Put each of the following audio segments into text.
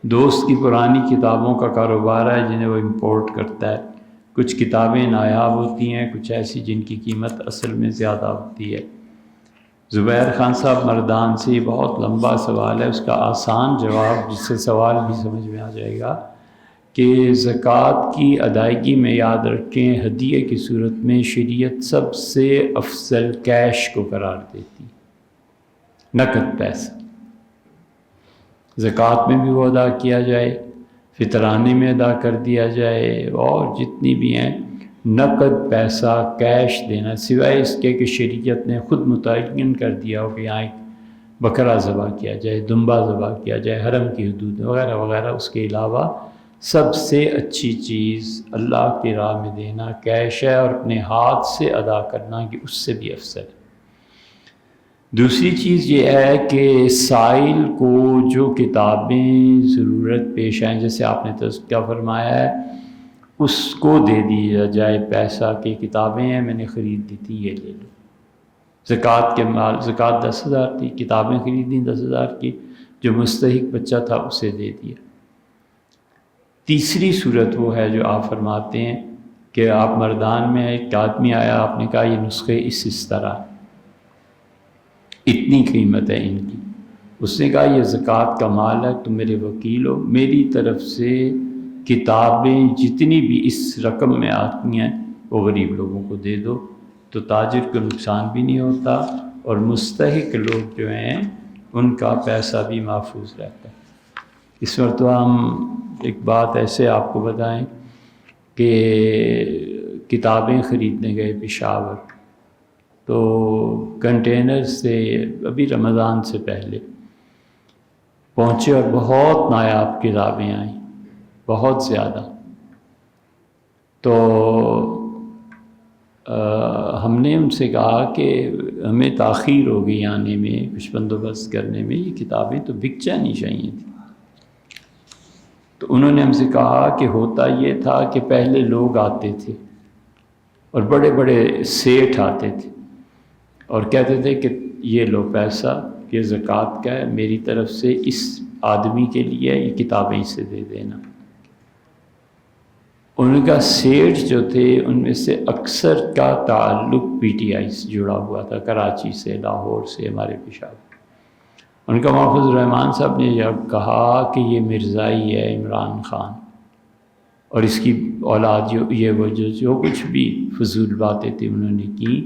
دوست کی پرانی کتابوں کا کاروبار ہے جنہیں وہ امپورٹ کرتا ہے. کچھ کتابیں نایاب ہوتی ہیں، کچھ ایسی جن کی قیمت اصل میں زیادہ ہوتی ہے. زبیر خان صاحب مردان سے یہ بہت لمبا سوال ہے، اس کا آسان جواب جس سے سوال بھی سمجھ میں آ جائے گا کہ زکوٰۃ کی ادائیگی میں یاد رکھیں ہدیے کی صورت میں شریعت سب سے افضل کیش کو قرار دیتی، نقد پیسہ. زکوٰۃ میں بھی وہ ادا کیا جائے، فطرانے میں ادا کر دیا جائے، اور جتنی بھی ہیں نقد پیسہ کیش دینا، سوائے اس کے کہ شریعت نے خود متعین کر دیا ہو کہ یہاں ایک بکرا ذبح کیا جائے، دمبا ذبح کیا جائے حرم کی حدود وغیرہ وغیرہ. اس کے علاوہ سب سے اچھی چیز اللہ کی راہ میں دینا کیش ہے، اور اپنے ہاتھ سے ادا کرنا کہ اس سے بھی افضل ہے. دوسری چیز یہ ہے کہ سائل کو جو کتابیں ضرورت پیش آئیں، جیسے آپ نے تذکرہ فرمایا ہے، اس کو دے دیا جائے پیسہ کہ کتابیں ہیں میں نے خرید دی تھی، یہ لے لو. زکوٰۃ کے مال، زکوٰۃ 10,000 تھی، کتابیں خریدیں 10,000 کی، جو مستحق بچہ تھا اسے دے دیا. تیسری صورت وہ ہے جو آپ فرماتے ہیں کہ آپ مردان میں ایک آدمی آیا، آپ نے کہا یہ نسخے اس طرح، اتنی قیمت ہے ان کی. اس نے کہا یہ زکوٰۃ کا مال ہے، تم میرے وکیل ہو، میری طرف سے کتابیں جتنی بھی اس رقم میں آتی ہیں وہ غریب لوگوں کو دے دو، تو تاجر کو نقصان بھی نہیں ہوتا اور مستحق لوگ جو ہیں ان کا پیسہ بھی محفوظ رہتا ہے. اس مرتبہ ہم ایک بات ایسے آپ کو بتائیں کہ کتابیں خریدنے گئے پشاور، تو کنٹینر سے ابھی رمضان سے پہلے پہنچے اور بہت نایاب کتابیں آئیں، بہت زیادہ. تو ہم نے ان سے کہا کہ ہمیں تاخیر ہو گئی آنے میں، کچھ بندوبست کرنے میں، یہ کتابیں تو بک جانی چاہیے تھیں. تو انہوں نے ہم سے کہا کہ ہوتا یہ تھا کہ پہلے لوگ آتے تھے اور بڑے بڑے سیٹھ آتے تھے اور کہتے تھے کہ یہ لو پیسہ، یہ زکوٰۃ کا ہے، میری طرف سے اس آدمی کے لیے یہ کتابیں اسے دے دینا. ان کا سیٹھ جو تھے ان میں سے اکثر کا تعلق پی ٹی آئی سے جڑا ہوا تھا، کراچی سے، لاہور سے، ہمارے پشاور. ان کا محفوظ الرحمان صاحب نے جب کہا کہ یہ مرزائی ہے عمران خان اور اس کی اولاد یہ وہ جو کچھ بھی فضول باتیں تھیں انہوں نے کی،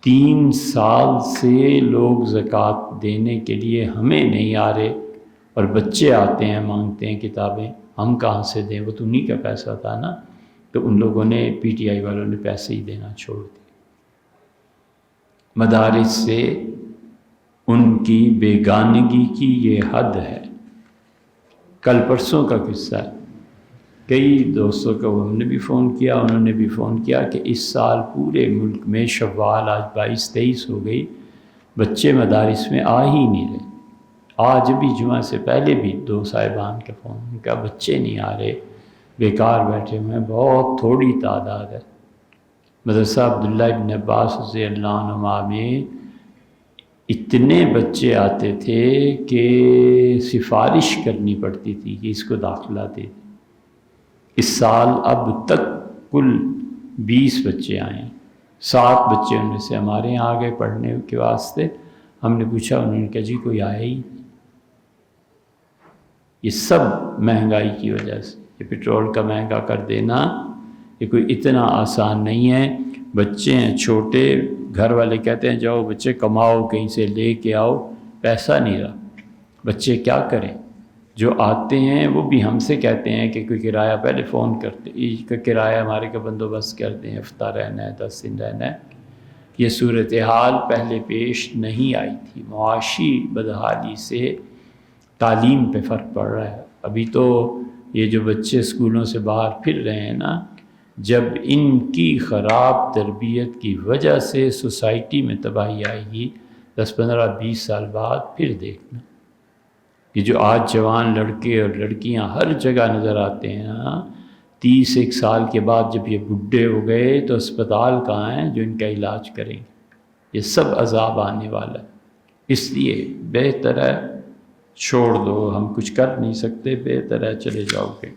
3 سال سے لوگ زکوٰۃ دینے کے لیے ہمیں نہیں آ رہے اور بچے آتے ہیں مانگتے ہیں کتابیں، ہم کہاں سے دیں؟ وہ تو انہیں کا پیسہ تھا نا. تو ان لوگوں نے پی ٹی آئی والوں نے پیسے ہی دینا چھوڑ دیا. مدارس سے ان کی بیگانگی کی یہ حد ہے. کل پرسوں کا قصہ ہے، کئی دوستوں کو ہم نے بھی فون کیا، انہوں نے بھی فون کیا کہ اس سال پورے ملک میں شوال آج 22-23 ہو گئی، بچے مدارس میں آ ہی نہیں رہے. آج بھی جمعہ سے پہلے بھی 2 صاحبان کے فون کا بچے نہیں آ رہے، بیکار بیٹھے ہوئے ہیں، بہت تھوڑی تعداد ہے. مدرسہ عبداللہ ابن عباس رضی اللہ عنہما میں اتنے بچے آتے تھے کہ سفارش کرنی پڑتی تھی کہ اس کو داخلہ دے. اس سال اب تک کل 20 بچے آئے ہیں، 7 بچے ان میں سے ہمارے یہاں آ گئے پڑھنے کے واسطے. ہم نے پوچھا، انہوں نے کہا جی کوئی آیا ہی نہیں. یہ سب مہنگائی کی وجہ سے، یہ پٹرول کا مہنگا کر دینا یہ کوئی اتنا آسان نہیں ہے. بچے ہیں چھوٹے، گھر والے کہتے ہیں جاؤ بچے کماؤ، کہیں سے لے کے آؤ، پیسہ نہیں رہا. بچے کیا کریں؟ جو آتے ہیں وہ بھی ہم سے کہتے ہیں کہ کوئی کرایہ، پہلے فون کرتے کہ کرایہ ہمارے کا بندوبست کر دیں، ہفتہ رہنا ہے، 10 دن رہنا ہے. یہ صورتحال پہلے پیش نہیں آئی تھی. معاشی بدحالی سے تعلیم پہ فرق پڑ رہا ہے. ابھی تو یہ جو بچے اسکولوں سے باہر پھر رہے ہیں نا، جب ان کی خراب تربیت کی وجہ سے سوسائٹی میں تباہی آئے گی، 10 15 20 سال بعد پھر دیکھنا. یہ جو آج جوان لڑکے اور لڑکیاں ہر جگہ نظر آتے ہیں نا، 30 سال کے بعد جب یہ بڈھے ہو گئے تو اسپتال کہاں ہیں جو ان کا علاج کریں گے؟ یہ سب عذاب آنے والا ہے. اس لیے بہتر ہے چھوڑ دو، ہم کچھ کر نہیں سکتے، بہتر ہے چلے جاؤ گے۔